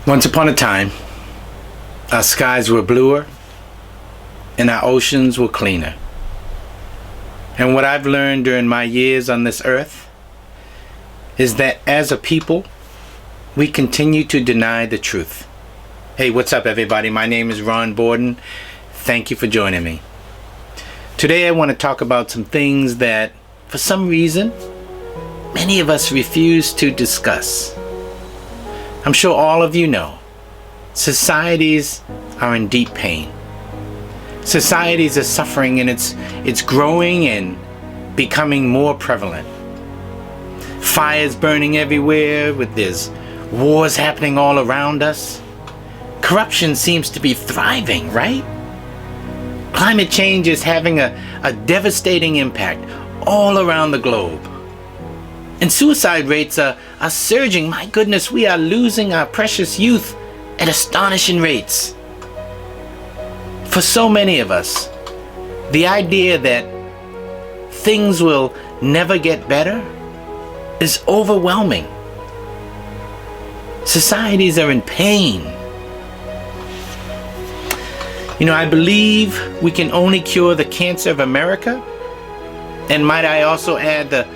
Once upon a time, our skies were bluer and our oceans were cleaner. And what I've learned during my years on this earth is that as a people, we continue to deny the truth. Hey, what's up, everybody? My name is Ron Borden. Thank you for joining me. Today, I want to talk about some things that, for some reason, many of us refuse to discuss. I'm sure all of you know, societies are in deep pain. Societies are suffering, and it's growing and becoming more prevalent. Fires burning everywhere, with there's wars happening all around us. Corruption seems to be thriving, right? Climate change is having a devastating impact all around the globe. And suicide rates are surging. My goodness, we are losing our precious youth at astonishing rates. For so many of us, the idea that things will never get better is overwhelming. Societies are in pain. You know, I believe we can only cure the cancer of America, and might I also add the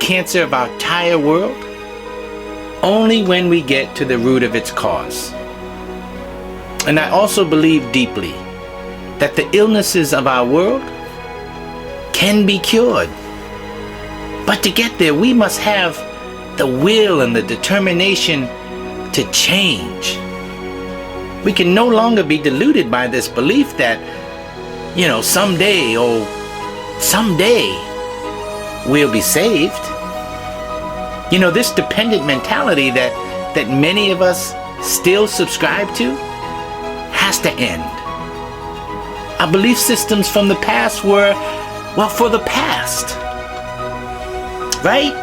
cancer of our entire world, only when we get to the root of its cause. And I also believe deeply that the illnesses of our world can be cured. But to get there, we must have the will and the determination to change. We can no longer be deluded by this belief that, someday we'll be saved. This dependent mentality that many of us still subscribe to has to end. Our belief systems from the past were, for the past. Right?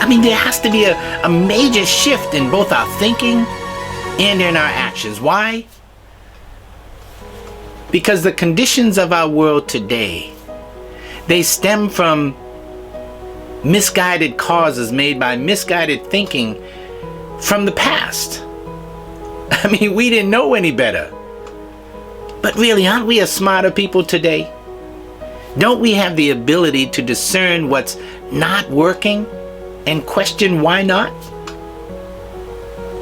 I mean, there has to be a major shift in both our thinking and in our actions. Why? Because the conditions of our world today, they stem from misguided causes made by misguided thinking from the past. I mean, we didn't know any better. But really, aren't we a smarter people today? Don't we have the ability to discern what's not working and question why not?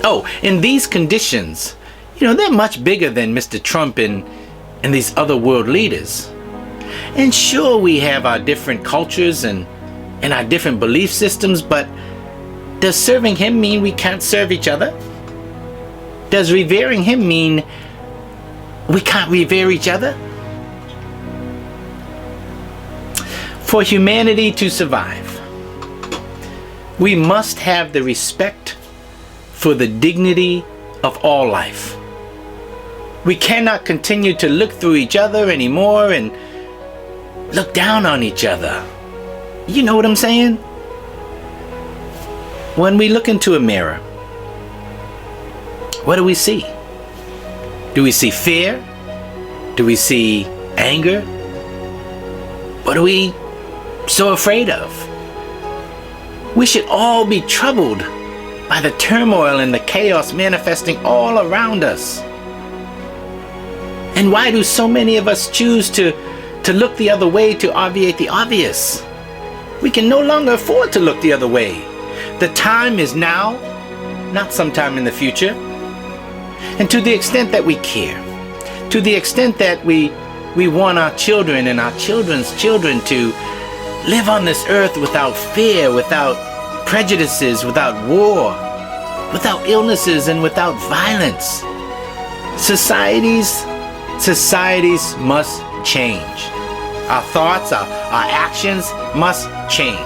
Oh, in these conditions, they're much bigger than Mr. Trump and these other world leaders. And sure, we have our different cultures and our different belief systems, but does serving him mean we can't serve each other? Does revering him mean we can't revere each other? For humanity to survive, we must have the respect for the dignity of all life. We cannot continue to look through each other anymore and look down on each other. You know what I'm saying? When we look into a mirror, what do we see? Do we see fear? Do we see anger? What are we so afraid of? We should all be troubled by the turmoil and the chaos manifesting all around us. And why do so many of us choose to look the other way to obviate the obvious? We can no longer afford to look the other way. The time is now, not sometime in the future. And to the extent that we care, to the extent that we want our children and our children's children to live on this earth without fear, without prejudices, without war, without illnesses, and without violence. Societies must change. Our thoughts, our actions must change.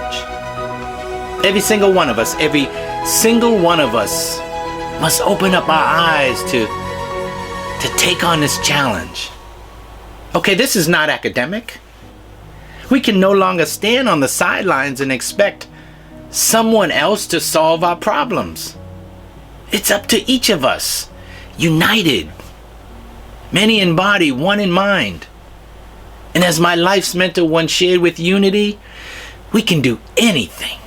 Every single one of us must open up our eyes to take on this challenge. Okay, this is not academic. We can no longer stand on the sidelines and expect someone else to solve our problems. It's up to each of us, united, many in body, one in mind. And as my life's mentor once shared with Unity, we can do anything.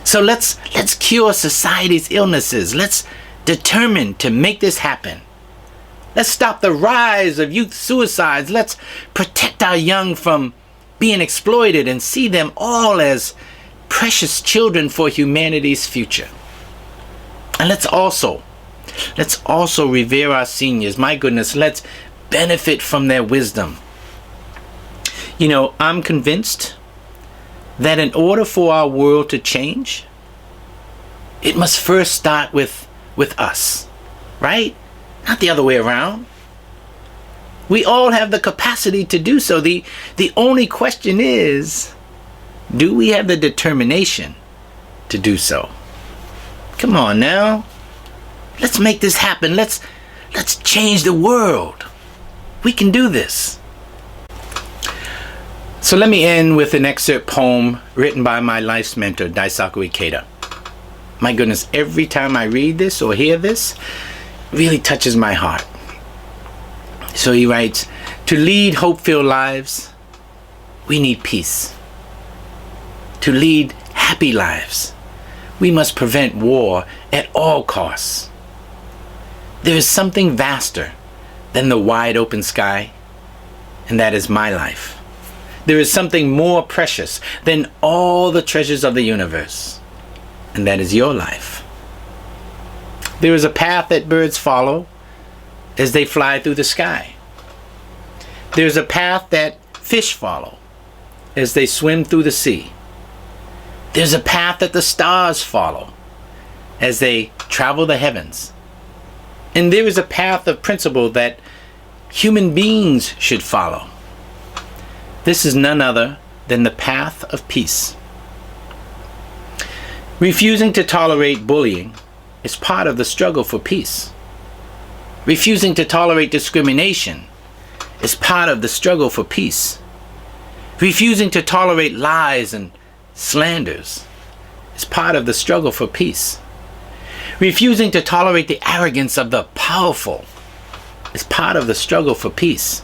So let's cure society's illnesses. Let's determine to make this happen. Let's stop the rise of youth suicides. Let's protect our young from being exploited and see them all as precious children for humanity's future. And let's also revere our seniors. My goodness, let's benefit from their wisdom. You know, I'm convinced that in order for our world to change, it must first start with us, right? Not the other way around. We all have the capacity to do so. The only question is, do we have the determination to do so? Come on now. Let's make this happen. Let's change the world. We can do this. So let me end with an excerpt poem written by my life's mentor, Daisaku Ikeda. My goodness, every time I read this or hear this, it really touches my heart. So he writes, to lead hope-filled lives, we need peace. To lead happy lives, we must prevent war at all costs. There is something vaster than the wide open sky, and that is my life. There is something more precious than all the treasures of the universe, and that is your life. There is a path that birds follow as they fly through the sky. There's a path that fish follow as they swim through the sea. There's a path that the stars follow as they travel the heavens. And there is a path of principle that human beings should follow. This is none other than the path of peace. Refusing to tolerate bullying is part of the struggle for peace. Refusing to tolerate discrimination is part of the struggle for peace. Refusing to tolerate lies and slanders is part of the struggle for peace. Refusing to tolerate the arrogance of the powerful is part of the struggle for peace.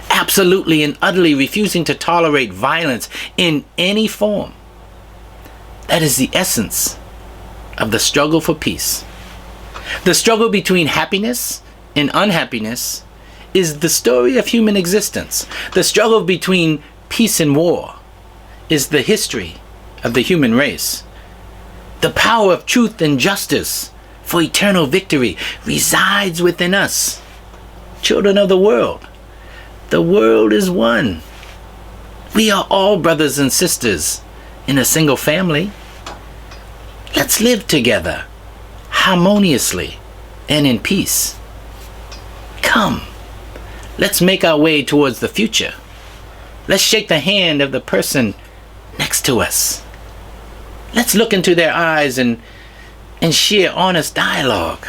Absolutely and utterly refusing to tolerate violence in any form. That is the essence of the struggle for peace. The struggle between happiness and unhappiness is the story of human existence. The struggle between peace and war is the history of the human race. The power of truth and justice for eternal victory resides within us, children of the world. The world is one. We are all brothers and sisters in a single family. Let's live together harmoniously and in peace. Come, let's make our way towards the future. Let's shake the hand of the person next to us. Let's look into their eyes and share honest dialogue.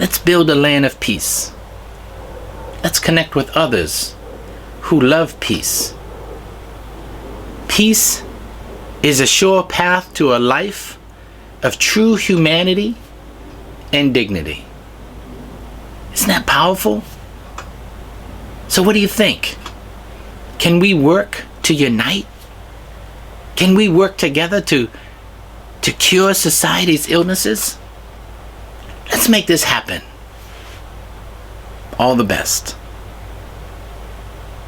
Let's build a land of peace. Let's connect with others who love peace. Peace is a sure path to a life of true humanity and dignity. Isn't that powerful? So what do you think? Can we work to unite? Can we work together to cure society's illnesses? Let's make this happen. All the best.